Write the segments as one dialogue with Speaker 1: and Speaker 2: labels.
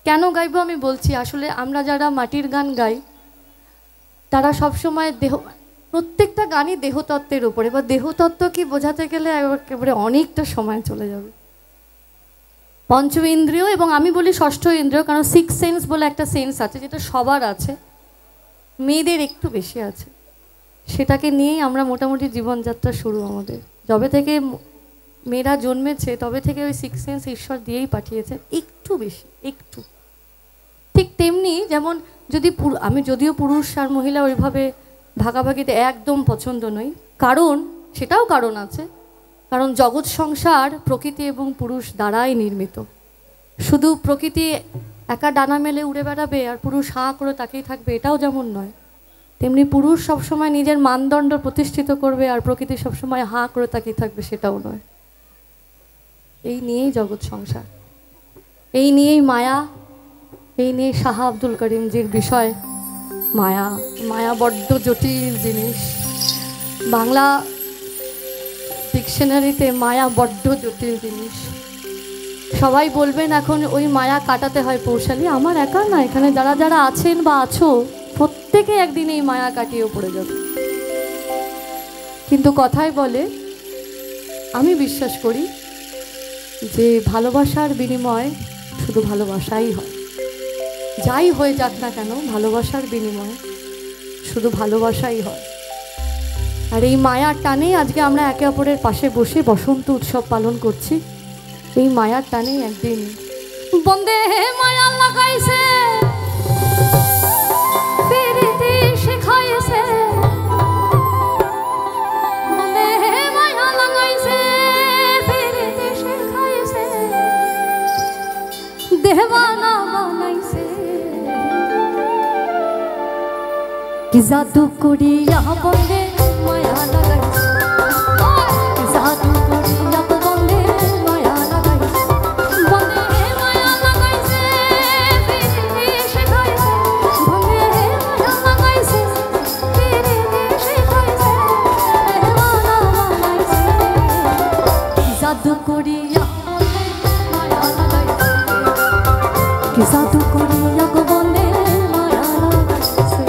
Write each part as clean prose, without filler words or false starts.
Speaker 1: কেন গাইবো আমি বলছি। আসলে আমরা যারা মাটির গান গাই তারা সবসময় প্রত্যেকটা গানই দেহতত্ত্বের উপরে, বা দেহতত্ত্ব কি বোঝাতে গেলে একেবারে অনেকটা সময় চলে যাবে। পঞ্চ ইন্দ্রিয়, এবং আমি বলি ষষ্ঠ ইন্দ্রিয়, কারণ সিক্স সেন্স বলে একটা সেন্স আছে যেটা সবার আছে, মেয়েদের একটু বেশি আছে। সেটাকে নিয়েই আমরা মোটামুটি জীবনযাত্রা শুরু আমাদের। যবে থেকে মেয়েরা জন্মেছে তবে থেকে ওই সিক্স সেন্স ঈশ্বর দিয়েই পাঠিয়েছেন, একটু বেশি একটু। ঠিক তেমনি যেমন যদি আমি যদিও পুরুষ আর মহিলা ওইভাবে ভাগাভাগিতে একদম পছন্দ নই, কারণ সেটাও কারণ আছে, কারণ জগৎ সংসার প্রকৃতি এবং পুরুষ দ্বারাই নির্মিত। শুধু প্রকৃতি একা ডানা মেলে উড়ে বেড়াবে আর পুরুষ হাঁ করে তাকিয়ে থাকবে, এটাও যেমন নয়, তেমনি পুরুষ সবসময় নিজের মানদণ্ড প্রতিষ্ঠিত করবে আর প্রকৃতি সবসময় হাঁ করে তাকিয়ে থাকবে, সেটাও নয়। এই নিয়েই জগৎ সংসার, এই নিয়েই মায়া, এই নিয়ে শাহ আব্দুল করিমজির বিষয় মায়া। মায়া বড্ড জটিল জিনিস। বাংলা ডিকশনারিতে মায়া বড্ড জটিল জিনিস। সবাই বলবেন এখন ওই মায়া কাটাতে হয় পৌশালী। আমার একা না, এখানে যারা যারা আছেন বা আছো প্রত্যেকে একদিন এই মায়া কাটিয়ে পড়ে যাবে। কিন্তু কথায় বলে, আমি বিশ্বাস করি যে ভালোবাসার বিনিময় শুধু ভালোবাসাই হয়। যাই হয়ে যাক না কেন, ভালোবাসার বিনিময়ে শুধু ভালোবাসাই হয়। আর এই মায়ার টানেই আজকে আমরা একে অপরের পাশে বসে বসন্ত উৎসব পালন করছি। এই মায়ার টানেই একদিন বন্দে মায়া লাগাইছে, ফিরিতে শেখাইছে, বন্দে মায়া লাগাইছে, ফিরিতে শেখাইছে, দেওয়ানা বানাইছে। কি জাদু করিয়া বন্দে মায়া লাগাইছে, কি জাদু করিয়া বন্দে মায়া লাগাইছে, বন্দে মায়া লাগাইছে, ফিরিতে শেখাইছে, বন্দে মায়া লাগাইছে, ফিরিতে শেখাইছে, দেওয়ানা বানাইছে। কি জাদু করিয়া বন্দে মায়া লাগাইছে, কি জাদু করিয়া বন্দে মায়া লাগাইছে।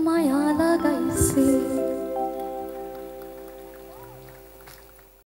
Speaker 1: মায়া লাগাইছে